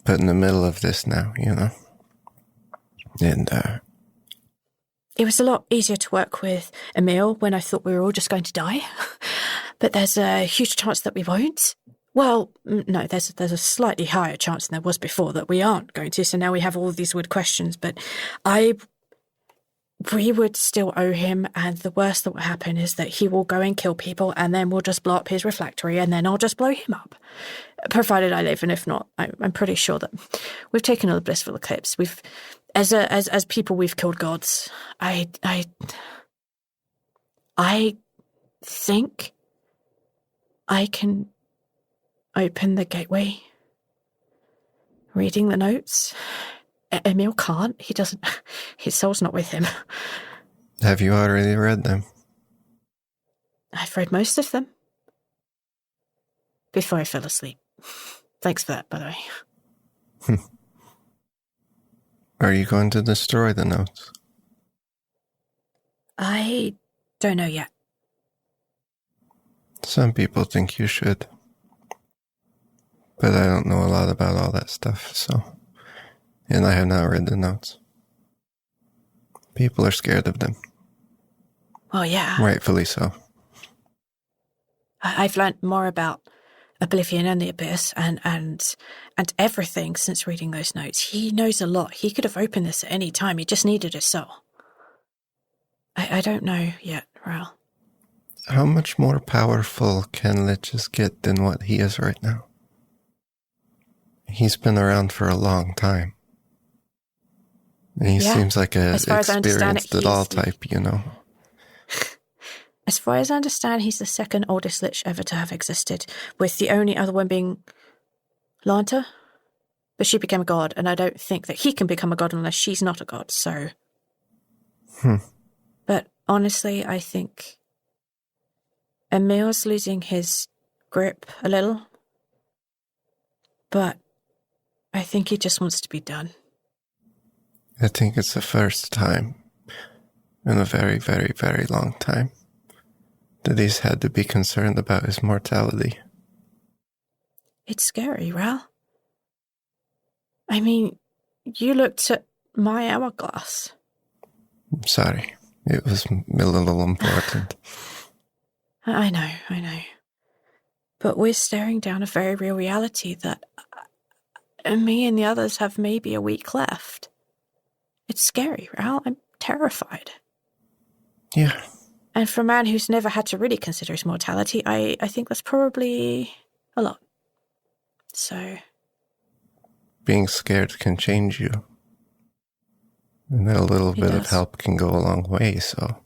put in the middle of this now, you know? And, It was a lot easier to work with Emil when I thought we were all just going to die. But there's a huge chance that we won't. Well, no, there's a slightly higher chance than there was before that we aren't going to. So now we have all these weird questions. But we would still owe him. And the worst that will happen is that he will go and kill people, and then we'll just blow up his reflectory, and then I'll just blow him up. Provided I live, and if not, I'm pretty sure that we've taken all the blissful eclipse. We've, as people, we've killed gods. I think I can open the gateway. Reading the notes. Emil can't. He doesn't. His soul's not with him. have you already read them? I've read most of them. Before I fell asleep. Thanks for that, by the way. Are you going to destroy the notes? I don't know yet. Some people think you should. But I don't know a lot about all that stuff, so... And I have not read the notes. People are scared of them. Well, yeah. Rightfully so. I've learnt more about Oblivion and the Abyss and everything since reading those notes. He knows a lot. He could have opened this at any time. He just needed his soul. I don't know yet, Rhal. How much more powerful can liches get than what he is right now? He's been around for a long time. And he seems like a As far as I understand it, experienced at all type, you know. As far as I understand, he's the second oldest lich ever to have existed, with the only other one being Lanta. But she became a god, and I don't think that he can become a god unless she's not a god, so... But honestly, I think Emil's losing his grip a little, but I think he just wants to be done. I think it's the first time in a very, very, very long time that he's had to be concerned about his mortality. It's scary, Rhal. I mean, you looked at my hourglass. I'm sorry. It was a little important. I know. But we're staring down a very real reality that me and the others have maybe a week left. It's scary, Rhal. I'm terrified. Yeah. And for a man who's never had to really consider his mortality, I think that's probably a lot. So... being scared can change you. And a little bit of help can go a long way, so...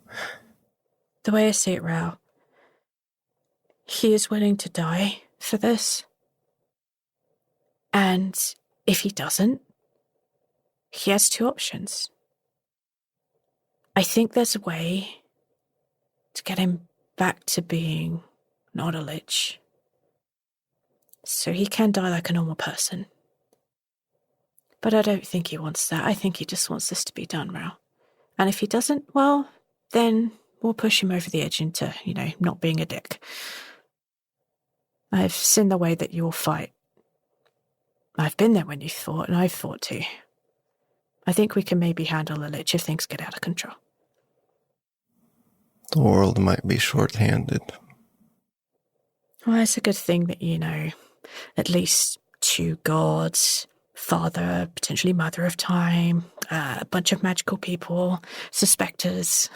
The way I see it, Rhal, he is willing to die for this. And if he doesn't, he has two options. I think there's a way to get him back to being not a lich. So he can die like a normal person. But I don't think he wants that. I think he just wants this to be done, Rhal. And if he doesn't, well, then we'll push him over the edge into, not being a dick. I've seen the way that you'll fight. I've been there when you fought, and I've fought too. I think we can maybe handle a lich if things get out of control. The world might be short-handed. Well, it's a good thing that, at least two gods, father, potentially mother of time, a bunch of magical people, suspectors.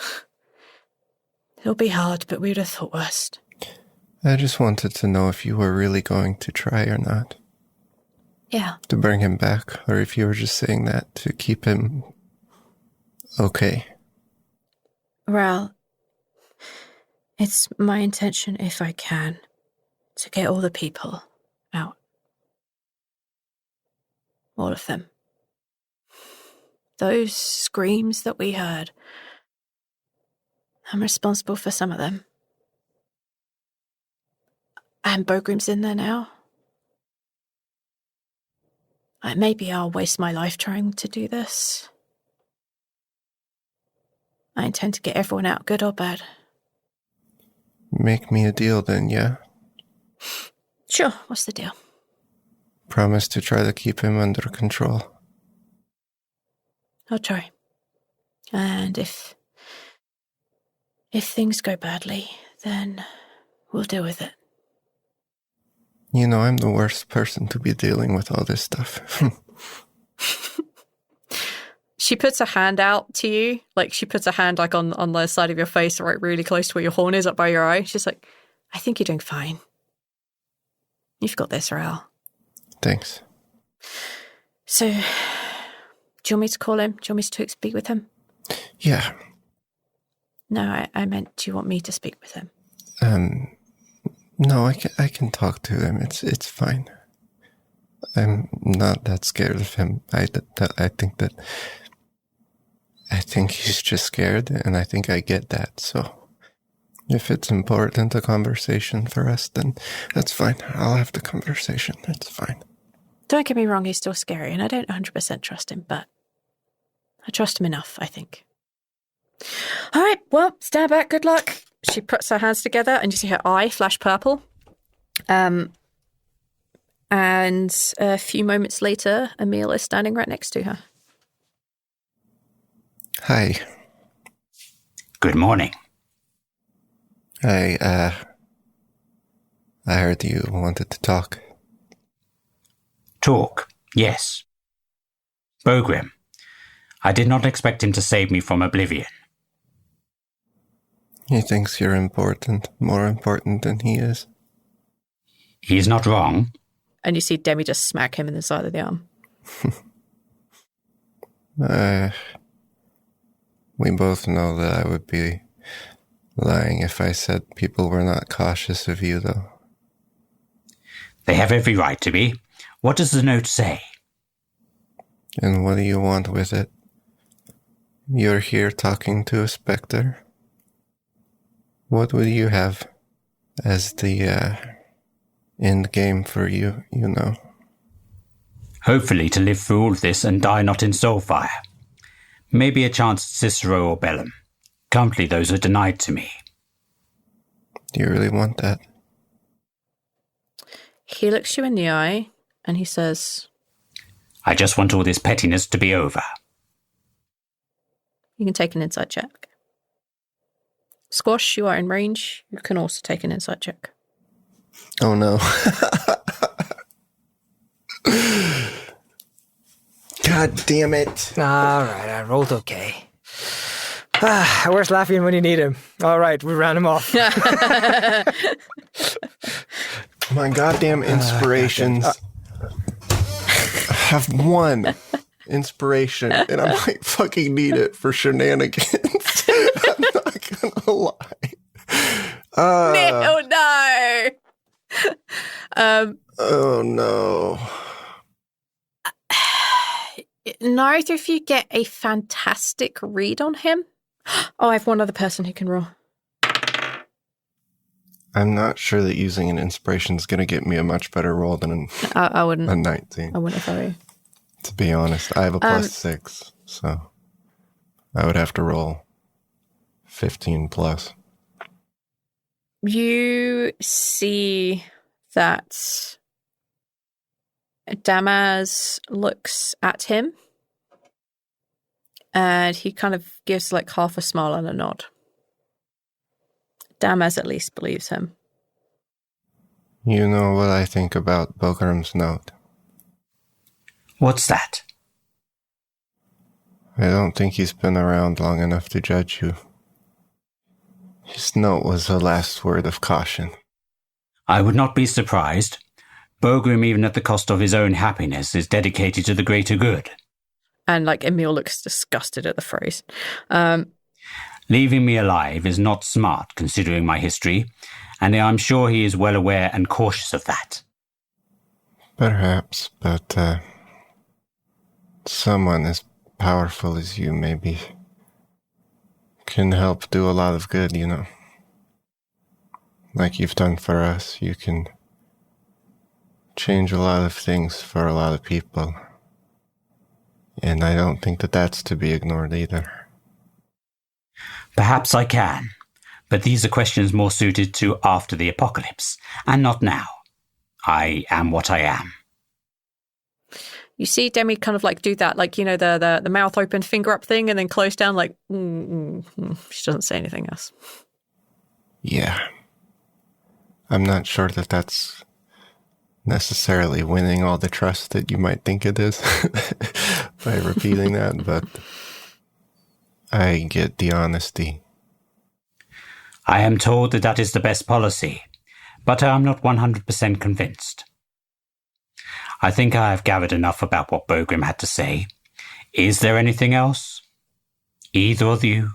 It'll be hard, but we would have thought worst. I just wanted to know if you were really going to try or not. Yeah. To bring him back, or if you were just saying that to keep him okay. Rhal, it's my intention, if I can, to get all the people out. All of them. Those screams that we heard, I'm responsible for some of them. And Bogrim's in there now. Maybe I'll waste my life trying to do this. I intend to get everyone out, good or bad. Make me a deal then, yeah? Sure, what's the deal? Promise to try to keep him under control. I'll try. And if things go badly, then we'll deal with it. I'm the worst person to be dealing with all this stuff. She puts a hand out to you. She puts a hand on the side of your face, right really close to where your horn is, up by your eye. She's like, I think you're doing fine. You've got this, Rhal. Thanks. So, do you want me to call him? Do you want me to speak with him? Yeah. No, I meant, do you want me to speak with him? No, I can talk to him. It's fine. I'm not that scared of him. I think he's just scared, and I think I get that. So, if it's important, a conversation for us, then that's fine. I'll have the conversation. It's fine. Don't get me wrong, he's still scary, and I don't 100% trust him, but I trust him enough, I think. All right, well, stand back, good luck. She puts her hands together, and you see her eye flash purple. And a few moments later, Emil is standing right next to her. Hi. Good morning. I heard you wanted to talk. Talk, yes. Bogrim. I did not expect him to save me from oblivion. He thinks you're important, more important than he is. He is not wrong. And you see Demi just smack him in the side of the arm. We both know that I would be lying if I said people were not cautious of you, though. They have every right to be. What does the note say? And what do you want with it? You're here talking to a specter? What would you have? as the end game for you, you know. Hopefully to live through all of this and die not in soulfire. Maybe a chance at Cicero or Bellum. Currently those are denied to me. Do you really want that? He looks you in the eye and he says, I just want all this pettiness to be over. you can take an insight check. Squash, you are in range. You can also take an insight check. Oh no. God damn it. All right, I rolled okay. Where's Lafian when you need him? All right, we ran him off. My goddamn inspirations. I have one inspiration, and I might fucking need it for shenanigans. I'm not gonna lie. No. Oh no. Neither of you get a fantastic read on him. Oh, I have one other person who can roll. I'm not sure that using an inspiration is going to get me a much better roll than I wouldn't. a 19. I wouldn't if I were you. To be honest, I have a plus 6, so I would have to roll 15 plus. You see that Damaz looks at him and he kind of gives like half a smile and a nod. Damaz at least believes him. You know what I think about Bogram's note? What's that? I don't think he's been around long enough to judge you. His note was a last word of caution. I would not be surprised. Bogram, even at the cost of his own happiness, is dedicated to the greater good. And like Emil looks disgusted at the phrase. Leaving me alive is not smart, considering my history, and I am sure he is well aware and cautious of that. Perhaps, but someone as powerful as you maybe can help do a lot of good, you know. Like you've done for us, you can change a lot of things for a lot of people. And I don't think that that's to be ignored either. Perhaps I can, but these are questions more suited to after the apocalypse, and not now. I am what I am. You see Demi kind of like do that, like, you know, the mouth open, finger up thing, and then close down, like, She doesn't say anything else. Yeah. I'm not sure that that's necessarily winning all the trust that you might think it is by repeating that, but I get the honesty. I am told that that is the best policy, but I am not 100% convinced. I think I have gathered enough about what Bogram had to say. Is there anything else? Either of you?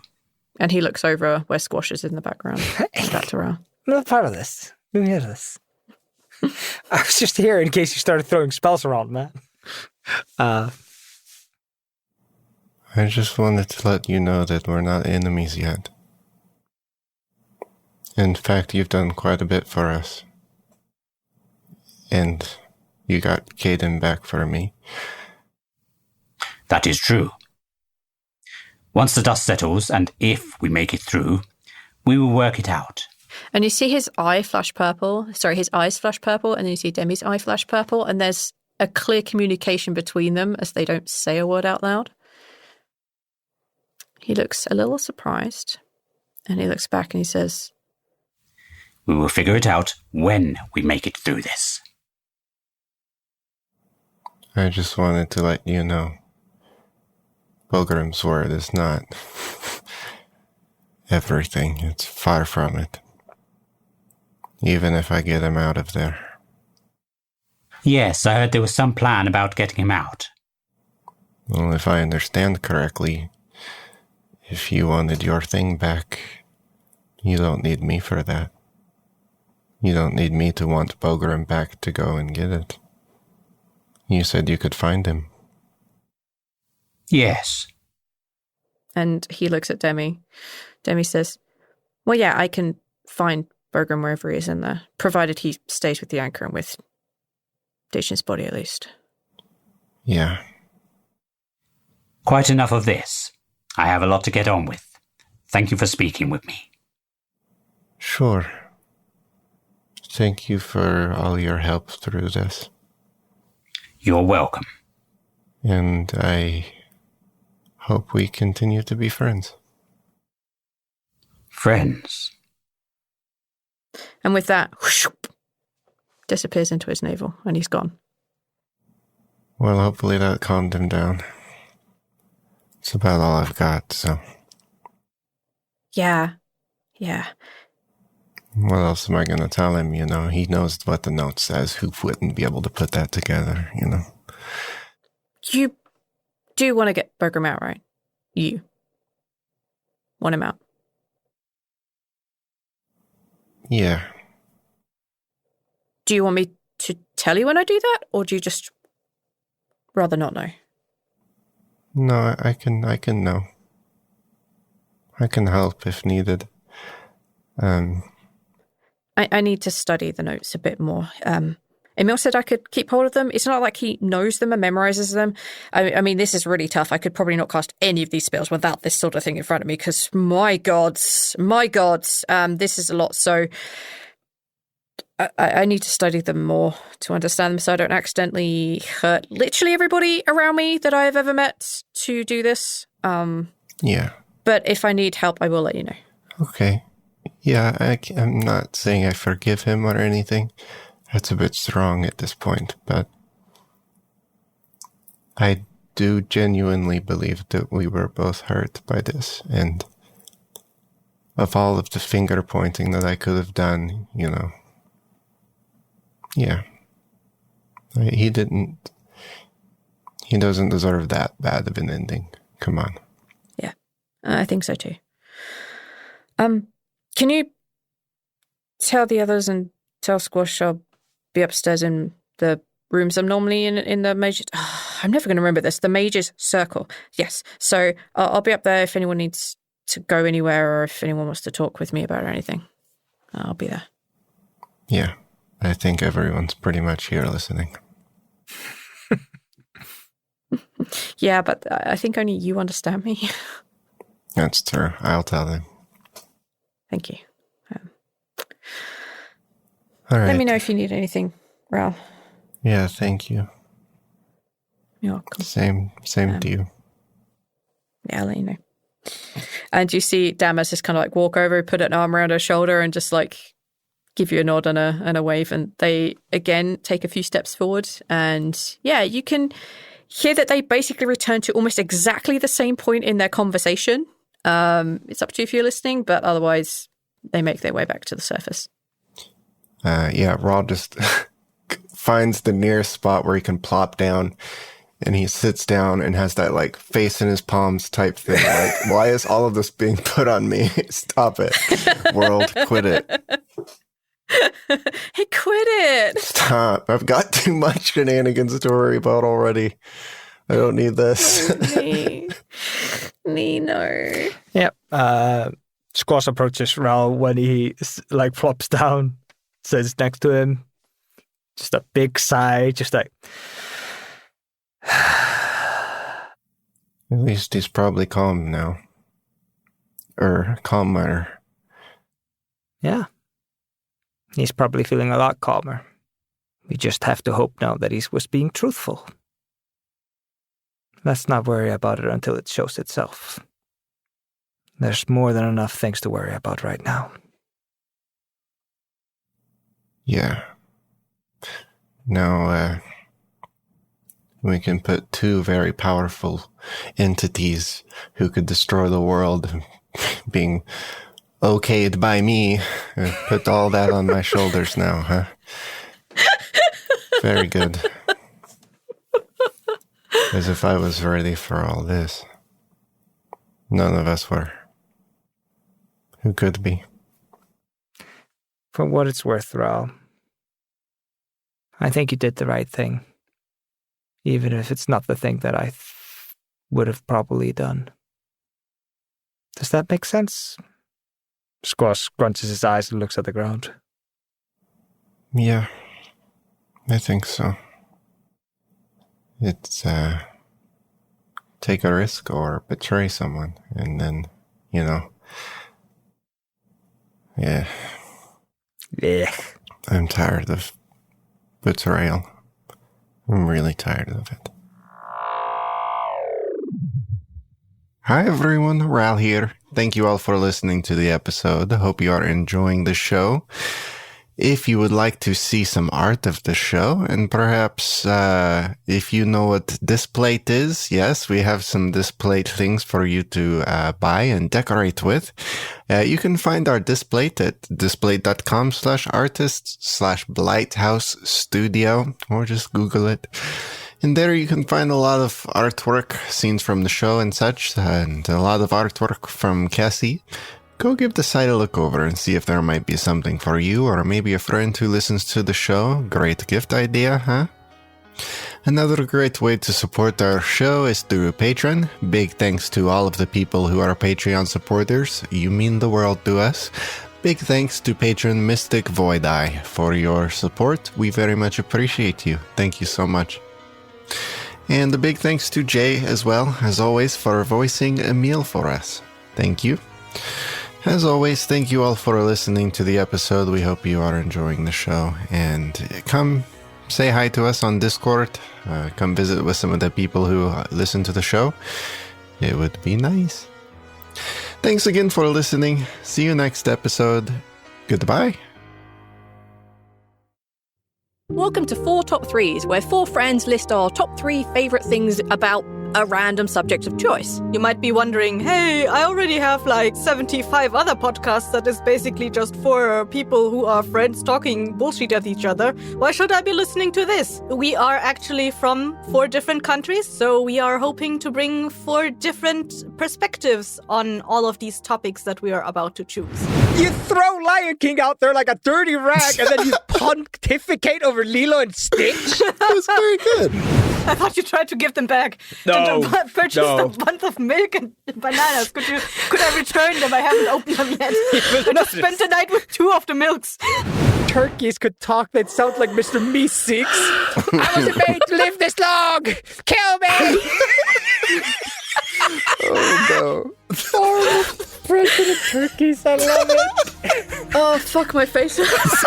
And he looks over where Squash is in the background. Back to Rhal. I'm not part of this. Who hear this? I was just here in case you started throwing spells around, man. I just wanted to let you know that we're not enemies yet. In fact, you've done quite a bit for us. And you got Caden back for me. That is true. Once the dust settles, and if we make it through, we will work it out. And you see his eye flash purple. Sorry, his eyes flash purple, and then you see Demi's eye flash purple, and there's a clear communication between them as they don't say a word out loud. He looks a little surprised, and he looks back and he says, We will figure it out when we make it through this. I just wanted to let you know. Bogram's word is not everything. It's far from it. Even if I get him out of there. Yes, I heard there was some plan about getting him out. Well, if I understand correctly, if you wanted your thing back, you don't need me for that. You don't need me to want Bogram back to go and get it. You said you could find him. Yes. and he looks at Demi. Demi says, well, yeah, I can find Bergrim wherever he is in there, provided he stays with the anchor and with Dacian's body at least. Yeah. Quite enough of this. I have a lot to get on with. Thank you for speaking with me. Sure. Thank you for all your help through this. You're welcome. And I hope we continue to be friends. Friends. And with that, whoosh, disappears into his navel, and he's gone. Well, hopefully that calmed him down. It's about all I've got, so. Yeah. What else am I going to tell him, you know? He knows what the note says. Who wouldn't be able to put that together, you know? You do want to get Bergrim out, right? You want him out. Yeah. Do you want me to tell you when I do that, or do you just rather not know? No, I can know. I can help if needed. I need to study the notes a bit more. Emil said I could keep hold of them. It's not like he knows them and memorizes them. I mean, this is really tough. I could probably not cast any of these spells without this sort of thing in front of me, because my gods, this is a lot. So I need to study them more to understand them, so I don't accidentally hurt literally everybody around me that I have ever met to do this. Yeah. But if I need help, I will let you know. Okay. Yeah, I'm not saying I forgive him or anything. That's a bit strong at this point, but I do genuinely believe that we were both hurt by this, and of all of the finger pointing that I could have done, you know, yeah. He doesn't deserve that bad of an ending. Come on. Yeah, I think so too. Can you tell the others and tell Squash I'll be upstairs in the rooms I'm normally in the mages. I'm never going to remember this. The mages circle. Yes. So I'll be up there if anyone needs to go anywhere, or if anyone wants to talk with me about anything. I'll be there. Yeah. I think everyone's pretty much here listening. Yeah, but I think only you understand me. That's true. I'll tell them. Thank you. All right. Let me know if you need anything, Rhal. Yeah, thank you. You're welcome. Same to you. Yeah, I'll let you know. And you see Damas just kind of like walk over, put an arm around her shoulder, and just like give you a nod and a wave. And they again take a few steps forward. And yeah, you can hear that they basically return to almost exactly the same point in their conversation. It's up to you if you're listening, but otherwise they make their way back to the surface. Yeah, Rhal just finds the nearest spot where he can plop down, and he sits down and has that like face in his palms type thing. Like, why is all of this being put on me? Stop it. World, quit it. Hey, quit it. Stop. I've got too much shenanigans to worry about already. I don't need this. No. Yep. Squash approaches Rhal when he like flops down, sits next to him. Just a big sigh, just like. At least he's probably calm now. Or calmer. Yeah. He's probably feeling a lot calmer. We just have to hope now that he was being truthful. Let's not worry about it until it shows itself. There's more than enough things to worry about right now. Yeah. Now, we can put two very powerful entities who could destroy the world being okayed by me. Put all that on my shoulders now, huh? Very good. As if I was ready for all this. None of us were. Who could be? For what it's worth, Rhal, I think you did the right thing. Even if it's not the thing that I would have probably done. Does that make sense? Squash scrunches his eyes and looks at the ground. Yeah, I think so. It's, take a risk or betray someone, and then, yeah. Yeah. I'm tired of betrayal. I'm really tired of it. Hi everyone, Rhal here. Thank you all for listening to the episode. I hope you are enjoying the show. If you would like to see some art of the show, and perhaps if you know what displate is, yes, we have some displate things for you to buy and decorate with. You can find our displate at displate.com/artists/Blighthouse Studio, or just Google it. And there you can find a lot of artwork, scenes from the show and such, and a lot of artwork from Cassie. Go give the site a look over and see if there might be something for you or maybe a friend who listens to the show. Great gift idea, huh? Another great way to support our show is through Patreon. Big thanks to all of the people who are Patreon supporters. You mean the world to us. Big thanks to patron Mystic Void Eye for your support. We very much appreciate you. Thank you so much. And a big thanks to Jay as well, as always, for voicing Emil for us. Thank you. As always, thank you all for listening to the episode. We hope you are enjoying the show. And come say hi to us on Discord. Come visit with some of the people who listen to the show. It would be nice. Thanks again for listening. See you next episode. Goodbye. Welcome to 4 Top 3s, where 4 friends list our top 3 favorite things about a random subject of choice. You might be wondering, hey, I already have like 75 other podcasts that is basically just for people who are friends talking bullshit at each other. Why should I be listening to this? We are actually from 4 different countries, so we are hoping to bring 4 different perspectives on all of these topics that we are about to choose. You throw Lion King out there like a dirty rag and then you pontificate over Lilo and Stitch? That was very good. I thought you tried to give them back. No. And purchased a bunch of milk and bananas. Could I return them? I haven't opened them yet. And I spent the night with 2 of the milks. Turkeys could talk, they'd sound like Mr. Meeseeks. I wasn't made to live this long! Kill me! Oh no. Oh, President Turkeys, I love it. Oh, fuck, my face hurts.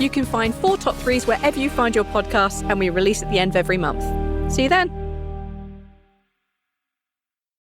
You can find 4 Top 3s wherever you find your podcasts, and we release at the end of every month. See you then.